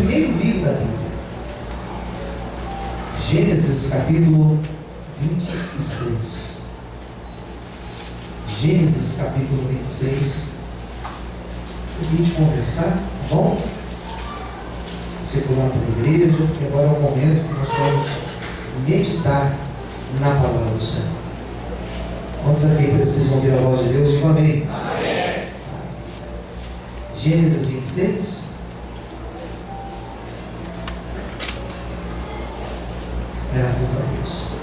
primeiro livro da Bíblia. Gênesis capítulo 26. Gênesis capítulo 26. Eu queria te conversar, tá bom? Circular pela igreja, porque agora é o momento que nós vamos meditar na palavra do Senhor. Quantos aqui precisam ouvir a voz de Deus? Diga amém. Amém. Gênesis 26. Graças a Deus.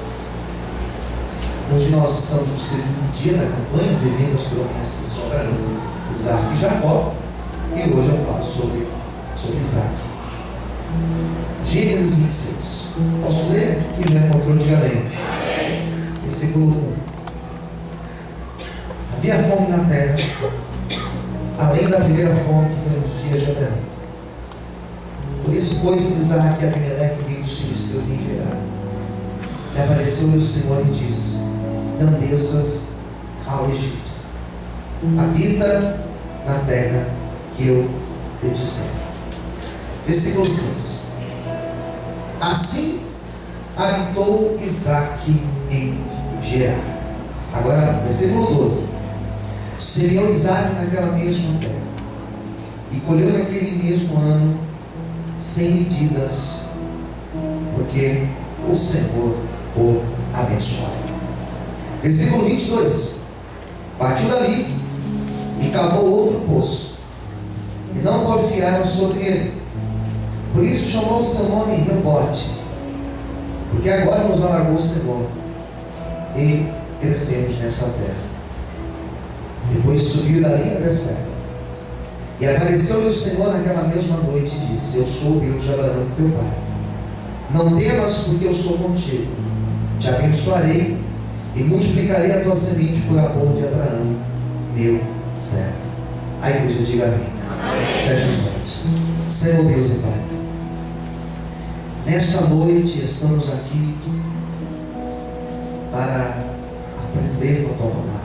Hoje nós estamos no segundo dia da campanha Vivendo as Promessas de Abraão, Isaac e Jacó. E hoje eu falo sobre Isaac. Gênesis 26. Posso ler? Quem já encontrou, diga amém. Versículo 1. Havia fome na terra, além da primeira fome que foi nos dias de Abraão. Por isso pôs Isaac e Abimeleque, rei dos filisteus, em Gerar. E apareceu-lhe o Senhor e disse: não desças ao Egito, habita na terra que eu te disser. Versículo 6. Assim habitou Isaac em Gerar. Agora, versículo 12. Semeou Isaac naquela mesma terra, e colheu naquele mesmo ano 100 medidas, porque o Senhor o abençoava. Versículo 22. Partiu dali e cavou outro poço, e não porfiaram sobre ele. Por isso chamou o seu nome Rebote, porque agora nos alargou o Senhor e crescemos nessa terra. Depois subiu dali a Berseba, e apareceu-lhe o Senhor naquela mesma noite e disse: eu sou o Deus de Abraão teu pai. Não temas, porque eu sou contigo. Te abençoarei e multiplicarei a tua semente por amor de Abraão, meu servo. A igreja diga amém. Amém. Feche os olhos. Senhor Deus e Pai, nesta noite estamos aqui para aprender com a tua palavra.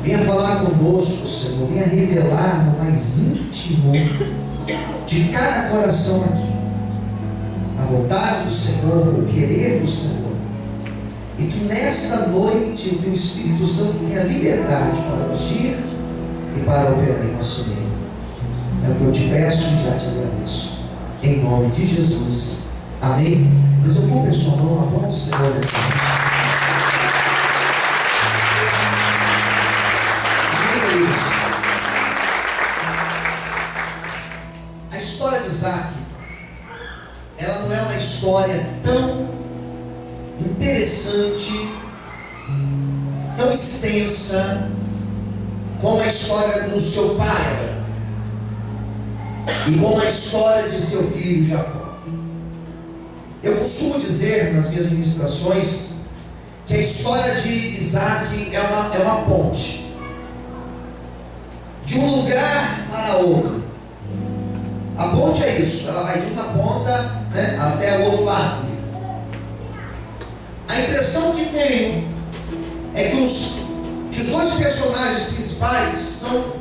Venha falar conosco, Senhor. Venha revelar no mais íntimo de cada coração aqui a vontade do Senhor, o querer do Senhor. E que nesta noite o teu Espírito Santo tenha liberdade para agir e para operar em nosso meio. É o que eu te peço e já te agradeço. Em nome de Jesus. Amém. Desocupe a sua mão, aplauda o Senhor nessa noite. A história de Isaac, ela não é uma história tão interessante, tão extensa como a história do seu pai Abraão e como a história de seu filho Jacó. Eu costumo dizer nas minhas ministrações que a história de Isaac é uma ponte de um lugar para outro. A ponte é isso, ela vai de uma ponta, né, até o outro lado. A impressão que tenho é que os dois personagens principais são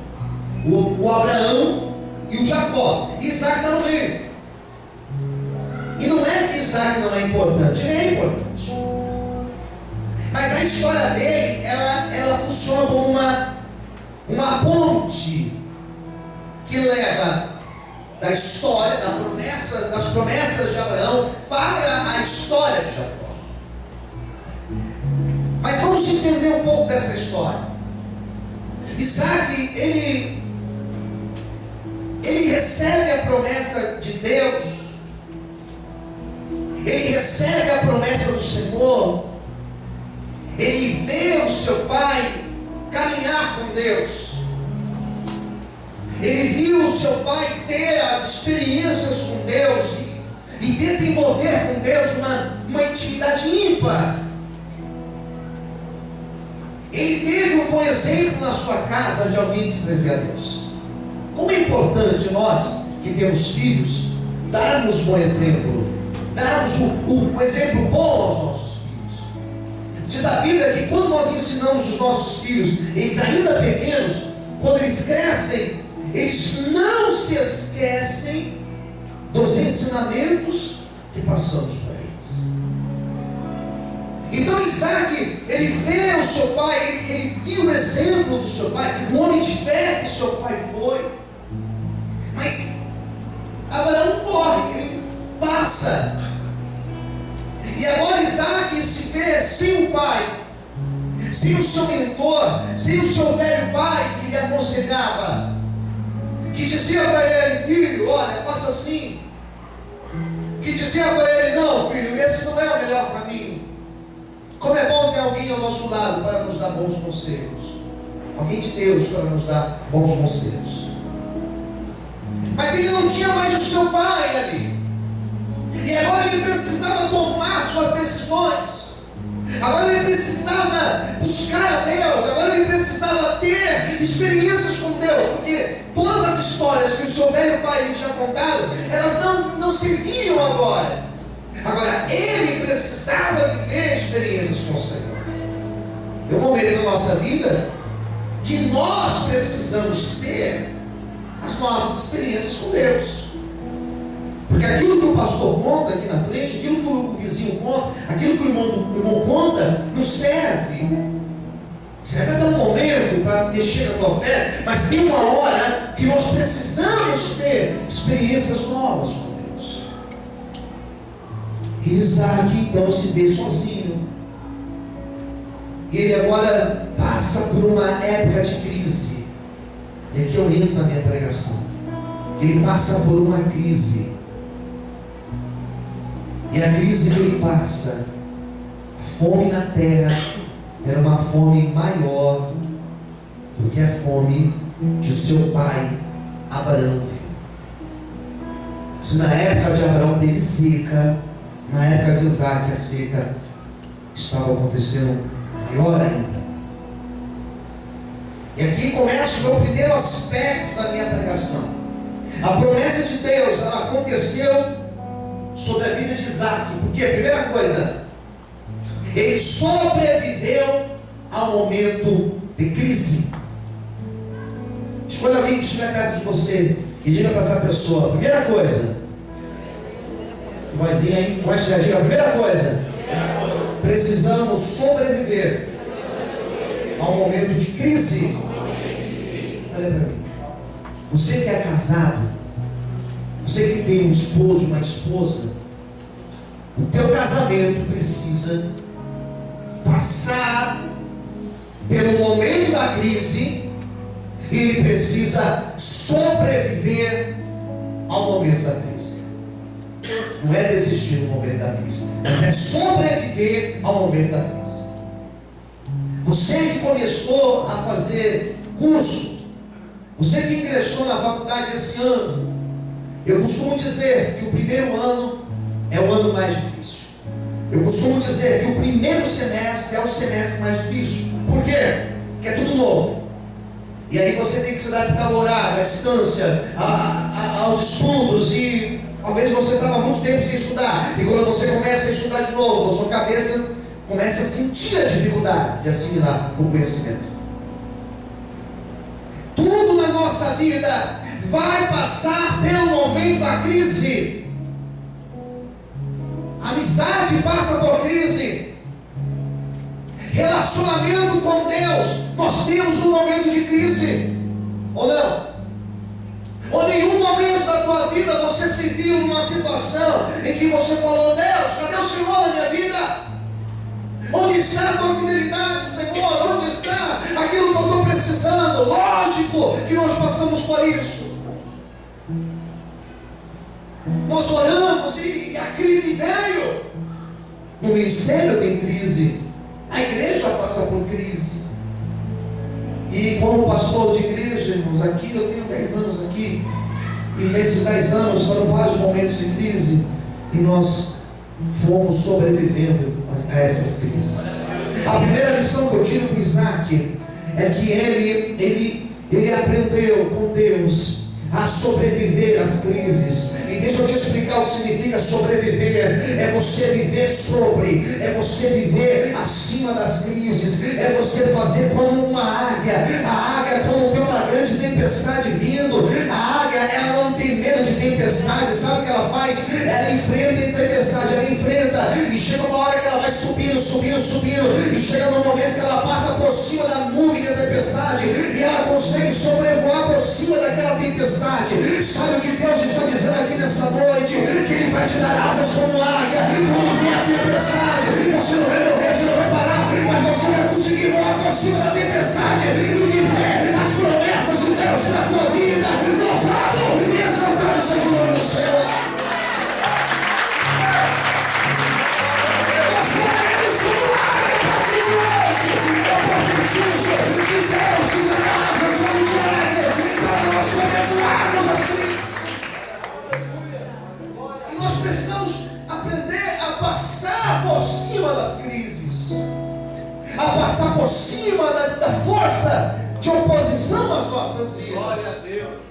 o Abraão e o Jacó. E Isaac está no meio. E não é que Isaac não é importante, ele é importante. Mas a história dele, ela funciona como uma ponte que leva da história, das promessas de Abraão para a história de Jacó. Mas vamos entender um pouco dessa história. Isaac, ele recebe a promessa de Deus, ele recebe a promessa do Senhor, ele vê o seu pai caminhar com Deus, ele viu o seu pai ter as experiências com Deus e desenvolver com Deus uma intimidade ímpar. Ele teve um bom exemplo na sua casa de alguém que servia a Deus. Como é importante nós que temos filhos darmos bom exemplo, darmos o exemplo bom aos nossos filhos. Diz a Bíblia que quando nós ensinamos os nossos filhos, eles ainda pequenos, quando eles crescem, eles não se esquecem dos ensinamentos que passamos para eles. Então Isaac, ele vê o seu pai, ele viu o exemplo do seu pai, o homem de fé que seu pai foi. Mas Abraão morre, ele passa. E agora Isaac se vê sem o pai, sem o seu mentor, sem o seu velho pai que lhe aconselhava, que dizia para ele: filho, olha, faça assim. Que dizia para ele: não, filho, esse não é o melhor caminho. Como é bom ter alguém ao nosso lado para nos dar bons conselhos. Alguém de Deus para nos dar bons conselhos. Mas ele não tinha mais o seu pai ali. E agora ele precisava tomar suas decisões. Agora ele precisava buscar a Deus. Agora ele precisava ter experiências com Deus. Porque todas as histórias que o seu velho pai lhe tinha contado, elas não serviam agora. Agora ele precisava viver experiências com o Senhor. Tem um momento na nossa vida que nós precisamos ter as nossas experiências com Deus. Porque aquilo que o pastor conta aqui na frente, aquilo que o vizinho conta, aquilo que o irmão conta, não serve. Serve até um momento para mexer na tua fé, mas tem uma hora que nós precisamos ter experiências novas com Deus. E Isaac então se vê sozinho. E ele agora passa por uma época de crise. E aqui eu entro na minha pregação. Ele passa por uma crise. E a crise que ele passa, a fome na terra, era uma fome maior do que a fome que o seu pai Abraão viu. Se na época de Abraão teve seca, na época de Isaac a seca estava acontecendo maior ainda. E aqui começa o meu primeiro aspecto da minha pregação. A promessa de Deus, ela aconteceu sobre a vida de Isaac. Porque a primeira coisa, ele sobreviveu ao momento de crise. Escolha alguém que estiver perto de você e diga para essa pessoa: a primeira coisa, vozinha aí, diga: a primeira coisa, precisamos sobreviver ao momento de crise. Olha para mim, você que é casado, você que tem um esposo, uma esposa, o teu casamento precisa passar pelo momento da crise, e ele precisa sobreviver ao momento da crise. Não é desistir no momento da crise, mas é sobreviver ao momento da crise. Você que começou a fazer curso, você que ingressou na faculdade esse ano, eu costumo dizer que o primeiro ano é o ano mais difícil. Eu costumo dizer que o primeiro semestre é o semestre mais difícil. Por quê? Porque é tudo novo. E aí você tem que se adaptar ao horário, à distância, aos estudos. E talvez você estava muito tempo sem estudar. E quando você começa a estudar de novo, a sua cabeça começa a sentir a dificuldade de assimilar o conhecimento. Tudo na nossa vida vai passar pelo momento da crise. Amizade passa por crise. Relacionamento com Deus, nós temos um momento de crise, ou não? Ou nenhum momento da tua vida você se viu numa situação em que você falou: Deus, cadê o Senhor na minha vida? Onde está a tua fidelidade, Senhor? Onde está aquilo que eu estou precisando? Lógico que nós passamos por isso. Nós oramos e a crise veio. No ministério tem crise. A igreja passa por crise. E como pastor de igreja, irmãos, aqui eu tenho 10 anos aqui. E nesses 10 anos foram vários momentos de crise. E nós fomos sobrevivendo a essas crises. A primeira lição que eu tiro com Isaac é que ele aprendeu com Deus a sobreviver às crises. E deixa eu te explicar o que significa sobreviver. É você viver sobre, é você viver acima das crises, é você fazer como uma águia. A águia, quando tem uma grande tempestade vindo, a águia, ela não tem medo de tempestade. Sabe o que ela ela faz? Ela enfrenta a tempestade, ela enfrenta, e chega uma hora que ela vai subindo, e chega no momento que ela passa por cima da nuvem da tempestade, e ela consegue sobrevoar por cima daquela tempestade. Sabe o que Deus está dizendo aqui nessa noite? Que Ele vai te dar asas como águia. Quando vier a tempestade, você não vai morrer, você não vai parar, mas você vai conseguir voar por cima da tempestade e viver as promessas de Deus na tua vida. Louvado e exaltado seja o nome do Senhor. Você é como águia a partir de hoje. Eu profetizo que Deus te dá asas como de águia para nós sobrevoarmos as crises. E nós precisamos aprender a passar por cima das crises, a passar por cima da força de oposição às nossas vidas. Glória a Deus.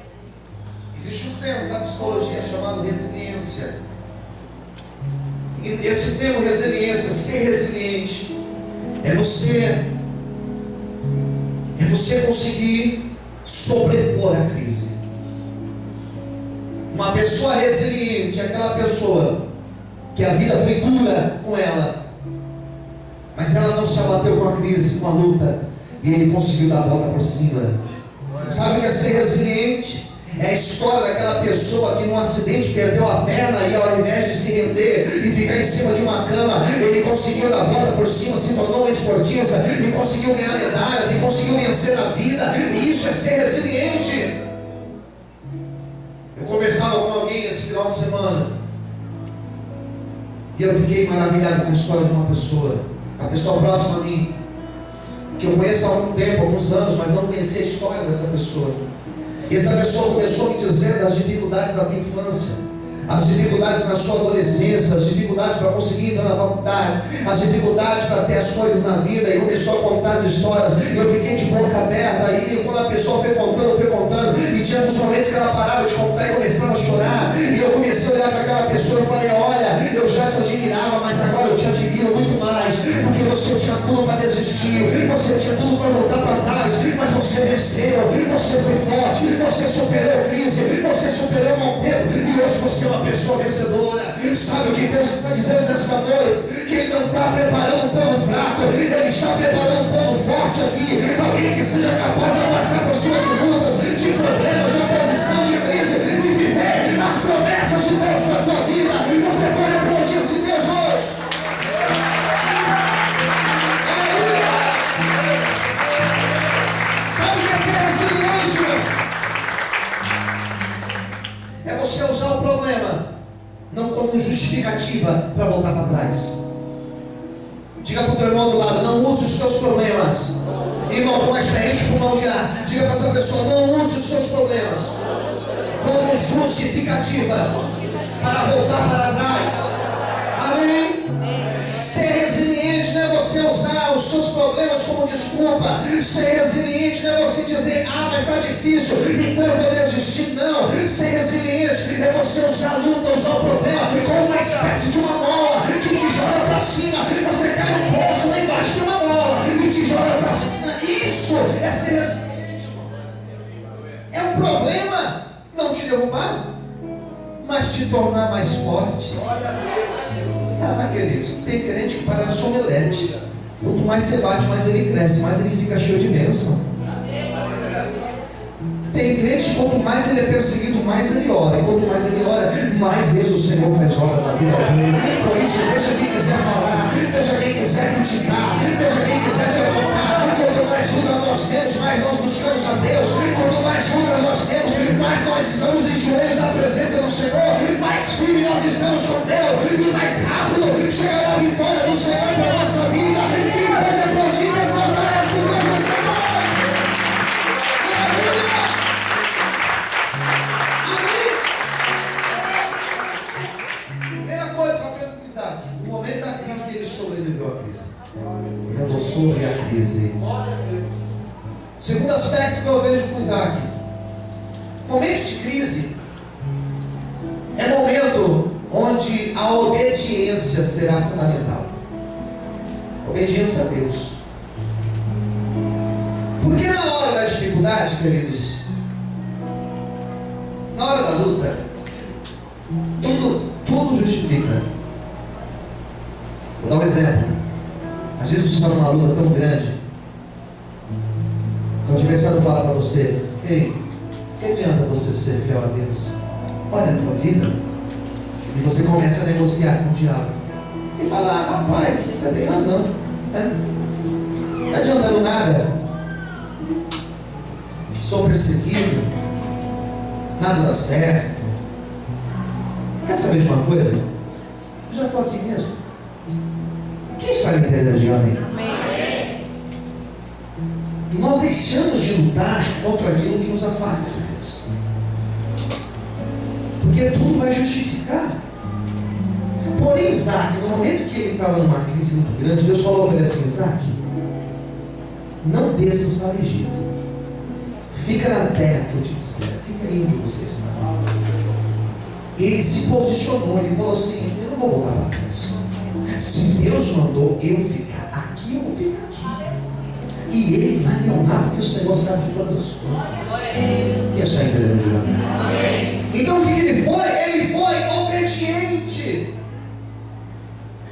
Existe um termo da psicologia chamado resiliência. E esse termo resiliência, ser resiliente, é você conseguir sobrepor a crise. Uma pessoa resiliente é aquela pessoa que a vida foi dura com ela, mas ela não se abateu com a crise, com a luta, e ele conseguiu dar a volta por cima. Sabe o que é ser resiliente? É a história daquela pessoa que num acidente perdeu a perna e ao invés de se render e ficar em cima de uma cama, ele conseguiu dar a volta por cima, se tornou uma esportista e conseguiu ganhar medalhas e conseguiu vencer na vida. E isso é ser resiliente. Eu conversava com alguém esse final de semana e eu fiquei maravilhado com a história de uma pessoa, a pessoa próxima a mim, que eu conheço há algum tempo, alguns anos, mas não conhecia a história dessa pessoa. E essa pessoa começou a me dizer das dificuldades da minha infância, as dificuldades na sua adolescência, as dificuldades para conseguir entrar na faculdade, as dificuldades para ter as coisas na vida, e começou a contar as histórias. Eu fiquei de boca aberta, e quando a pessoa foi contando, e tinha uns momentos que ela parava de contar e começava a chorar, e eu comecei a olhar para aquela pessoa e falei: olha, eu já te admirava, mas agora eu te admiro muito mais, porque você tinha tudo para desistir, você tinha tudo para voltar para trás, mas você venceu, você foi forte, você superou a crise, você superou o mau tempo, e hoje você é uma pessoa vencedora. Sabe o que Deus está dizendo nesta noite? Que Ele não está preparando um povo fraco, Ele está preparando um povo forte aqui, alguém que seja capaz de passar por cima de lutas, de problemas, de oposição, de crise, e viver as promessas de Deus na tua vida. Você pode aplaudir esse Deus hoje. Aleluia! Sabe o que é ser resiliente, irmão? É você usar o problema não como justificativa para voltar para trás. Diga para o teu irmão do lado: não use os teus problemas. Irmão, com mais fé, enche o pulmão de ar. Diga para essa pessoa: não use os teus problemas como justificativas para voltar para trás. Amém? Ser resiliente não é você usar os seus problemas como desculpa. Ser resiliente não é você dizer: ah, mas está difícil, então eu vou desistir. Não. Ser resiliente é você usar a luta, usar o problema como uma espécie de uma mola que te joga para cima. Você cai no poço lá embaixo de uma mola e te joga para cima. Isso é ser resiliente. É um problema não te derrubar, mas te tornar mais forte. Ah, queridos, tem crente que parece um omelete. Quanto mais você bate, mais ele cresce, mais ele fica cheio de bênção. Tem crente que quanto mais ele é perseguido, mais ele ora. E quanto mais ele ora, mais Deus, o Senhor, faz obra na vida dele. Por isso, deixa quem quiser falar, deixa quem quiser criticar, deixa quem quiser te apontar. Quanto mais luta nós temos, mais nós buscamos a Deus. Quanto mais luta nós temos, mais nós estamos de joelhos na presença do Senhor, mais firme nós estamos com Deus, e mais rápido chegará a vitória do Senhor para a nossa vida. Quem pode aplaudir e exaltar esse Deus nessa noite? Aleluia! Primeira coisa que eu aprendo com Isaac: no momento da crise, ele sobreviveu à crise. Ele andou sobre a crise. Segundo aspecto que eu vejo com Isaac: momento de crise é momento onde a obediência será fundamental. Obediência a Deus. Porque na hora da dificuldade, queridos, na hora da luta, Tudo justifica. Vou dar um exemplo. Às vezes você está numa luta tão grande, o adversário fala para você: ei, que adianta você ser fiel a Deus? Olha a tua vida. E você começa a negociar com o diabo e fala: ah, rapaz, você tem razão, não está adiantando nada, sou perseguido, nada dá certo. Quer saber de uma coisa? Eu já estou aqui mesmo. Quem está entendendo? Diga amém. E nós deixamos de lutar contra aquilo que nos afasta de Deus, porque tudo vai justificar. Porém, Isaac, no momento que ele estava numa crise muito grande, Deus falou para ele assim: Isaac, não desças para o Egito, fica na terra que eu te disser, fica aí onde você está. Ele se posicionou, ele falou assim: eu não vou voltar para trás. Se Deus mandou eu ficar aqui, eu vou ficar aqui. E Ele vai me honrar, porque o Senhor sabe de todas as coisas. E está entendendo, diga amém. Então o que ele foi? Ele foi obediente.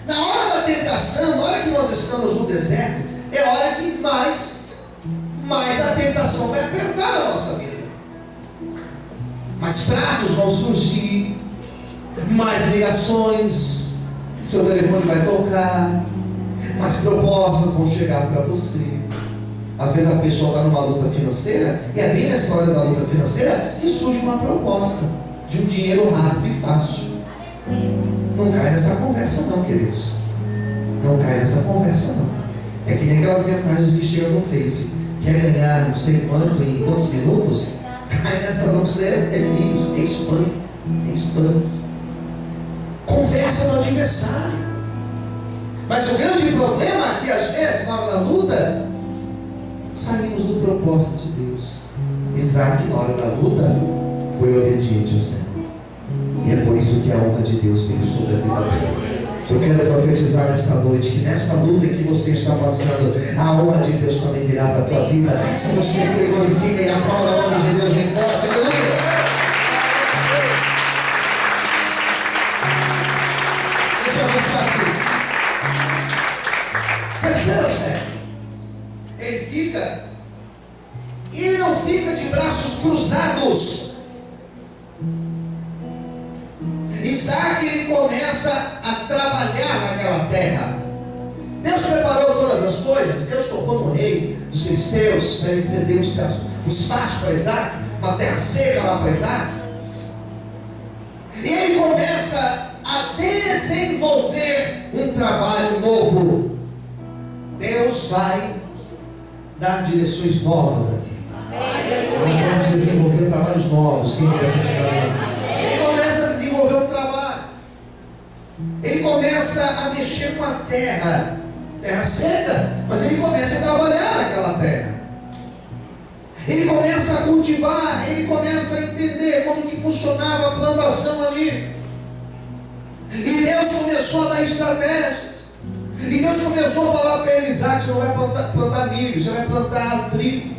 Na hora da tentação, na hora que nós estamos no deserto, é a hora que mais a tentação vai apertar a nossa vida. Mais pratos vão surgir, mais ligações, seu telefone vai tocar, mais propostas vão chegar para você. Às vezes a pessoa está numa luta financeira, e é bem nessa hora da luta financeira que surge uma proposta de um dinheiro rápido e fácil. Não cai nessa conversa não, queridos. Não cai nessa conversa não. É que nem aquelas mensagens que chegam no Face: quer ganhar não sei quanto em tantos minutos? Cai nessa não, isso é vírus, é spam. É spam. Conversa do adversário. Mas o grande problema é que às vezes, na hora da luta, saímos do propósito de Deus. Isaac, na hora da luta, foi obediente ao Senhor. E é por isso que a honra de Deus veio sobre a vida dele. Eu quero profetizar nesta noite que nesta luta que você está passando, a honra de Deus também virá para a tua vida. Se você glorifica e aplauda o nome de Deus bem forte, aleluia. Deixa eu avançar aqui. Terceiro aspecto. Ele não fica de braços cruzados. Isaac, ele começa a trabalhar naquela terra. Deus preparou todas as coisas. Deus tocou no rei dos filisteus para ele ceder um espaço para Isaac, uma terra seca lá para Isaac. E ele começa a desenvolver um trabalho novo. Deus vai dar direções novas aqui. Nós vamos desenvolver trabalhos novos. Quem quer ser de Ele começa a desenvolver um trabalho. Ele começa a mexer com a terra seca, mas ele começa a trabalhar naquela terra. Ele começa a cultivar, ele começa a entender como que funcionava a plantação ali. E Deus começou a dar estratégias. E Deus começou a falar para ele: Isaac, você não vai plantar milho, você vai plantar trigo.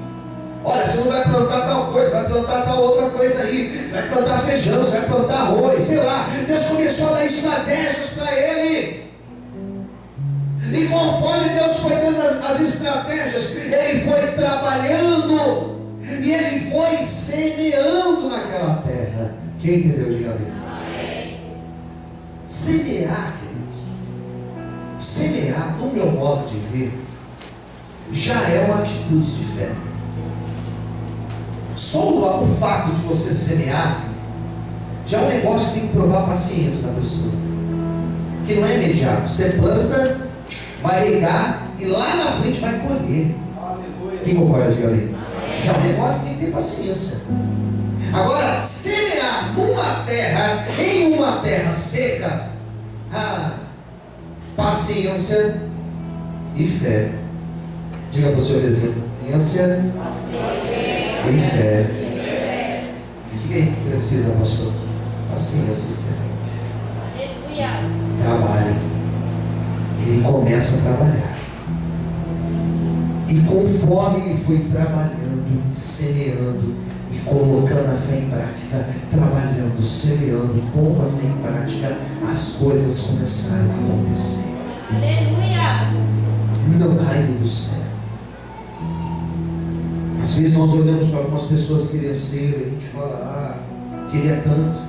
Olha, você não vai plantar tal coisa, vai plantar tal outra coisa aí. Vai plantar feijão, você vai plantar arroz, sei lá. Deus começou a dar estratégias para ele. E conforme Deus foi dando as estratégias, ele foi trabalhando. E ele foi semeando naquela terra. Quem entendeu, diga amém. Semear, queridos. Semear, do meu modo de ver, já é uma atitude de fé. Só o fato de você semear já é um negócio que tem que provar a paciência da pessoa, que não é imediato. Você planta, vai regar e lá na frente vai colher. Quem concorda, diga amém. Já é um negócio que tem que ter paciência. Agora, semear em uma terra seca, paciência e fé. Diga para o seu vizinho: paciência e fé. O que ele precisa, pastor? Paciência e fé. Trabalho. Ele começa a trabalhar. E conforme ele foi trabalhando, semeando e e colocando a fé em prática, trabalhando, semeando, pondo a fé em prática, as coisas começaram a acontecer. Aleluia! Não caiu do céu. Às vezes nós olhamos para algumas pessoas que cresceram e a gente fala: queria tanto,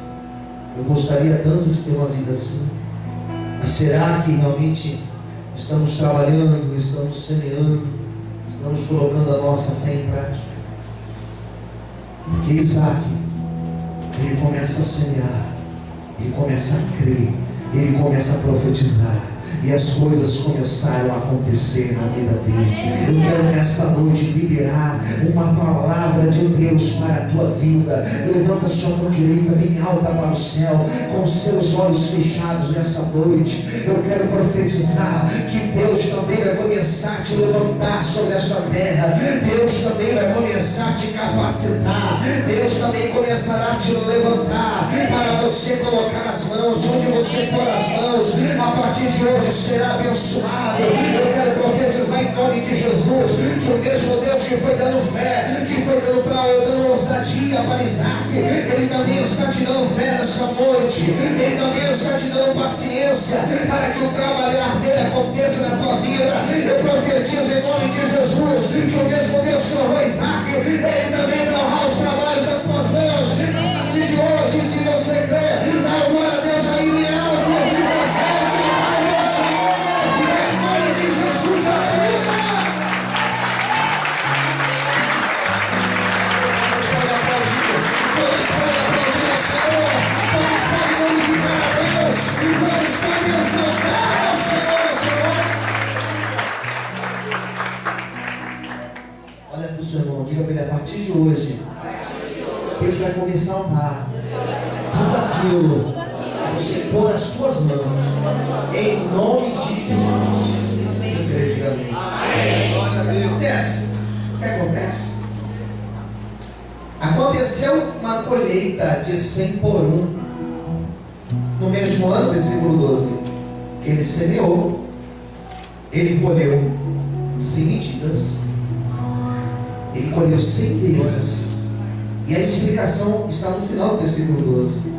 eu gostaria tanto de ter uma vida assim. Mas será que realmente estamos trabalhando, estamos semeando, estamos colocando a nossa fé em prática? Porque Isaac, ele começa a semear, ele começa a crer, ele começa a profetizar, e as coisas começaram a acontecer na vida dele. Eu quero nesta noite liberar uma palavra de Deus para a tua vida. Levanta a sua mão direita bem alta para o céu, com os seus olhos fechados nessa noite. Eu quero profetizar que Deus também vai começar a te levantar sobre esta terra. Deus também vai começar a te capacitar. Deus também começará a te levantar para você colocar as mãos onde você pôr as mãos. A partir de hoje será abençoado. Eu quero profetizar em nome de Jesus que o mesmo Deus que foi dando fé, que foi dando ousadia para Isaac, Ele também está te dando fé nessa noite. Ele também está te dando paciência para que o trabalhar dele aconteça na tua vida. Eu profetizo em nome de Jesus que o mesmo Deus que honrou Isaac, Ele também vai honrar os trabalhos das tuas mãos. A partir de hoje, se você crê, dá glória a Deus aí em alto. Exalte a paz do Senhor. Em nome de Jesus, aleluia. Vamos para aplaudir. Vamos para aplaudir ao Senhor. Vamos para glorificar a Deus. Vamos para exaltar ao Senhor essa noite. Olha para o seu irmão, diga para ele: a partir de hoje, Deus vai começar a honrar tudo aquilo que você pôr as tuas mãos, em nome de Jesus. Eu creio, diga amém. Acontece. O que acontece? Aconteceu uma colheita de 100 por 1 no mesmo ano, versículo 12, que ele semeou, ele colheu sem medidas, ele colheu 100 vezes. E a explicação está no final do versículo 12.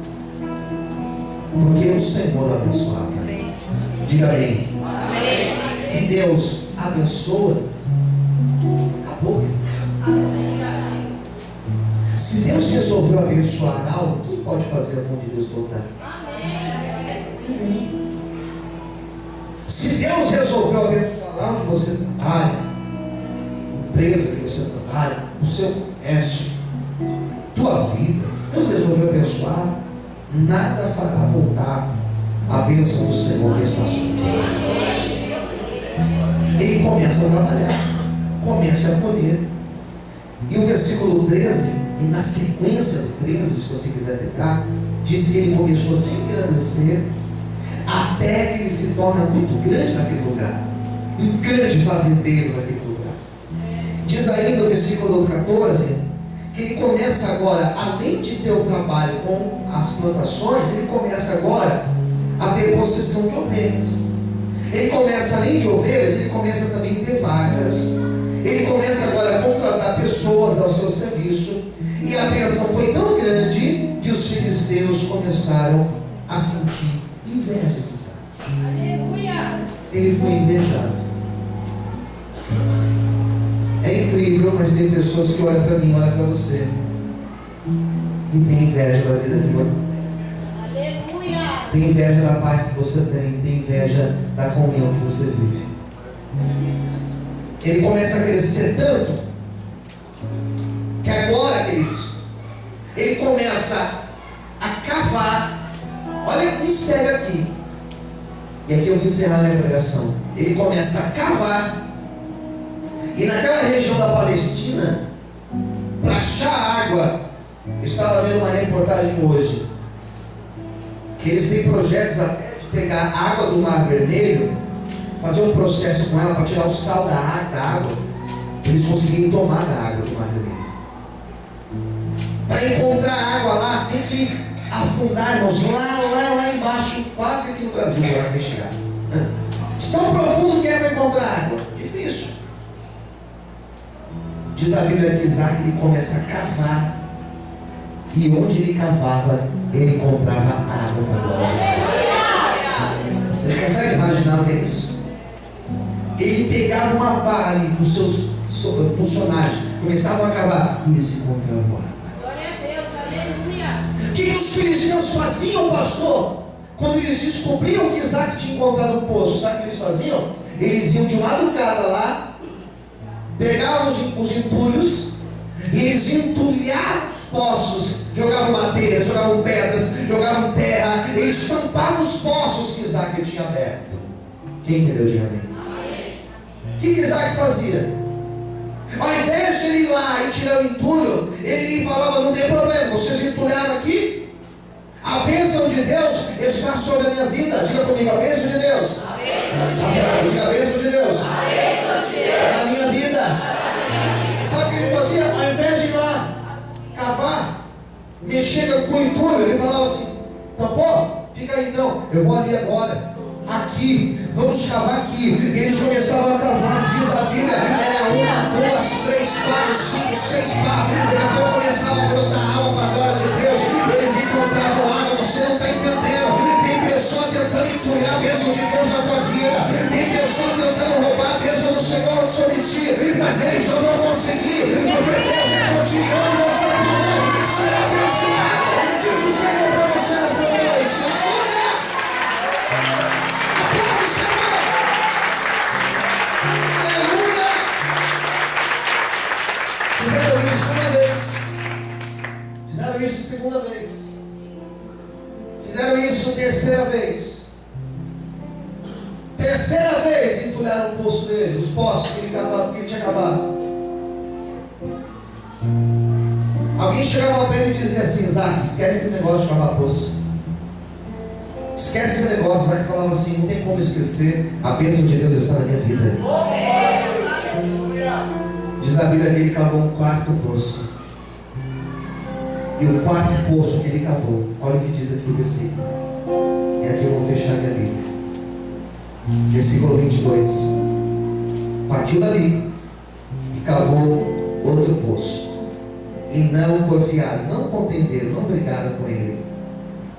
Porque o Senhor abençoava. Diga amém. Se Deus abençoa, acabou, queridos. Se Deus resolveu abençoar algo, quem pode fazer a mão de Deus voltar? Ninguém. Se Deus resolveu abençoar lá onde você trabalha, empresa que você trabalha, o seu comércio, tua vida, se Deus resolveu abençoar, nada fará voltar a bênção do Senhor que está sobre ele. Ele começa a trabalhar, começa a colher. E o versículo 13, e na sequência do 13, se você quiser pegar, diz que ele começou a se engrandecer até que ele se torna muito grande naquele lugar, um grande fazendeiro naquele lugar. Diz ainda o versículo 14 que ele começa agora, além de ter o trabalho com as plantações, ele começa agora a ter possessão de ovelhas. Ele começa, além de ovelhas, ele começa também a ter vacas. Ele começa agora a contratar pessoas ao seu serviço. E a bênção foi tão grande que os filisteus começaram a sentir inveja de Isaac. Aleluia! Ele foi invejado. É incrível, mas tem pessoas que olham para mim, olham para você e tem inveja da vida que você tem. Aleluia! Tem inveja da paz que você tem inveja da comunhão que você vive. Ele começa a crescer tanto que agora, queridos, ele começa a cavar. Olha que mistério aqui. E aqui eu vou encerrar minha pregação. Ele começa a cavar. E naquela região da Palestina, para achar água, eu estava vendo uma reportagem hoje, que eles têm projetos até de pegar água do Mar Vermelho, fazer um processo com ela para tirar o sal da água, para eles conseguirem tomar da água do Mar Vermelho. Para encontrar água lá, tem que afundar, irmãos, lá embaixo, quase aqui no Brasil, para vai chegar. Tão profundo que é para encontrar água. Difícil. Diz a Bíblia que Isaac ele começa a cavar E onde ele cavava, ele encontrava água para a glória de Deus. Você consegue imaginar o que é isso? Ele pegava uma pá ali com seus funcionários, começavam a cavar e eles encontravam água. Glória a Deus, aleluia. O que os filisteus faziam, pastor? Quando eles descobriam que Isaac tinha encontrado o poço, sabe o que eles faziam? Eles iam de madrugada lá, pegavam os entulhos e eles entulhavam os poços, jogavam madeira, jogavam pedras, jogavam terra, eles tampavam os poços que Isaac tinha aberto. Quem entendeu? Diga amém. O que Isaac fazia? Ao invés de ele ir lá e tirar o entulho, ele falava: não tem problema, vocês entulharam aqui, a bênção de Deus está sobre a minha vida. Diga comigo: a bênção de Deus. Diga: a bênção de Deus é a minha vida. Sabe o que ele fazia? Ao invés de ir lá cavar, mexer com o entulho, ele falava assim: tampou? Fica aí então, eu vou ali agora. Aqui, vamos cavar aqui. Eles começavam a cavar, diz a Bíblia, era 1, 2, 3, 4, 5, 6 pá. Daqui a pouco começava a brotar água para a glória de Deus. Eles encontravam água. Você não está entendendo. Tem pessoa tentando entulhar a bênção de Deus na tua vida. Tem pessoa tentando roubar a bênção do Senhor sobre ti, mas eles não vão conseguir, porque Deus é contigo. Onde você puder, será abençoado. Diz o Senhor para você nessa noite. Aleluia! Fizeram isso uma vez, fizeram isso segunda vez, fizeram isso terceira vez, entulharam o poço dele, os poços que ele tinha cavado. Alguém chegava para ele e dizia assim: Isaac, esquece esse negócio de cavar poço. Esquece o negócio. Isaac falava assim: não tem como esquecer, a bênção de Deus está na minha vida. Diz a Bíblia que ele cavou um quarto poço. E o quarto poço que ele cavou, olha o que diz aqui o versículo. E aqui eu vou fechar a minha Bíblia. Versículo 22. Partiu dali e cavou outro poço. E não porfiaram, não contenderam, não brigaram com ele.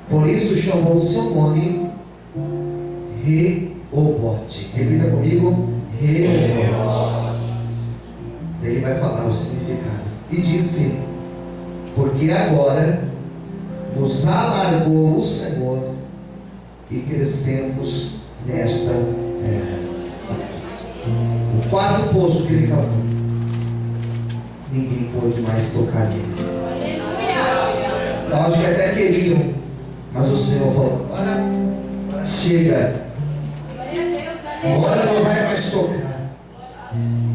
Por isso chamou o seu nome Reobote. Repita comigo: Reobote. Ele vai falar o significado. E disse: porque agora nos alargou o Senhor e crescemos nesta terra. O quarto poço que ele cavou, ninguém pôde mais tocar nele. Eu acho que até queriam, mas o Senhor falou: agora chega, agora não vai mais tocar.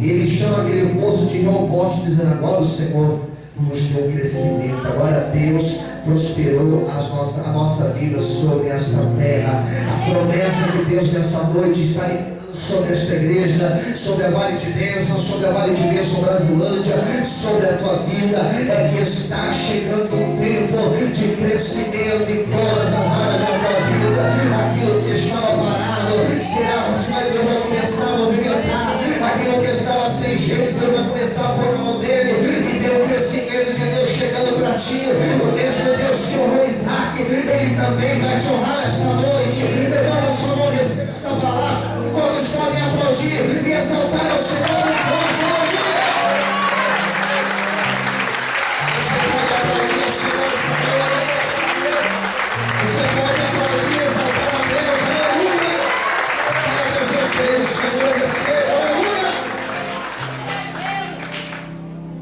Ele chama aquele poço de Reobote, dizendo: agora o Senhor nos deu crescimento, agora Deus prosperou a nossa vida sobre esta terra. A promessa de Deus nessa noite está liberando sobre esta igreja, sobre a Vale de Bênção, sobre a Vale de Bênção Brasilândia, sobre a tua vida, é que está chegando um tempo de crescimento em todas as áreas da tua vida. Aquilo que estava parado, Deus vai começar a movimentar. Aquilo que estava sem jeito, Deus vai começar a pôr na mão dele, e tem o crescimento de Deus chegando para ti. O mesmo Deus que honrou Isaac, ele também vai te honrar essa noite. Levanta a sua mão e receba esta palavra. Quantos podem aplaudir e exaltar ao Senhor em forte aleluia? Você pode aplaudir ao Senhor essa noite. Você pode aplaudir e exaltar a Deus, aleluia. Diga a Deus: eu creio, o Senhor receba, aleluia.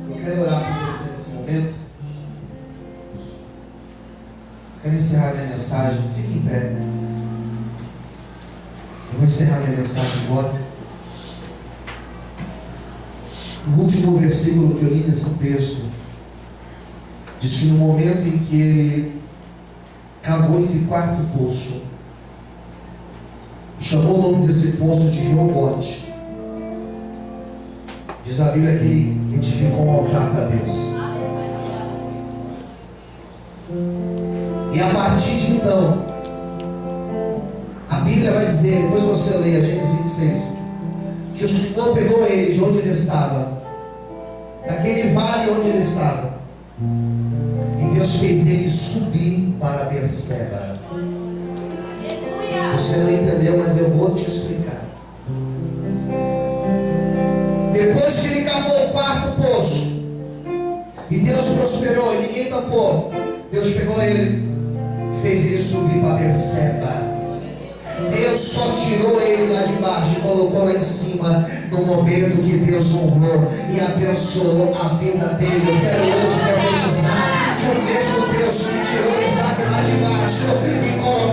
Eu quero orar por você nesse momento. Quero encerrar minha mensagem. Fique em pé. Eu vou encerrar minha mensagem agora. O último versículo que eu li nesse texto diz que no momento em que ele cavou esse quarto poço, chamou o nome desse poço de Reobote. Diz a Bíblia que ele edificou um altar para Deus. E a partir de então, a Bíblia vai dizer, depois você leia Gênesis 26, que o Senhor pegou ele de onde ele estava, daquele vale onde ele estava, e Deus Deus fez ele subir para Berseba. Você não entendeu, mas eu vou te explicar. Depois que ele cavou o quarto poço, e Deus prosperou e ninguém tampou, Deus pegou ele, fez ele subir para Berseba. Deus só tirou ele lá de baixo e colocou lá em cima no momento que Deus honrou e abençoou a vida dele. Eu quero hoje profetizar que o mesmo Deus que tirou Isaac lá de baixo e colocou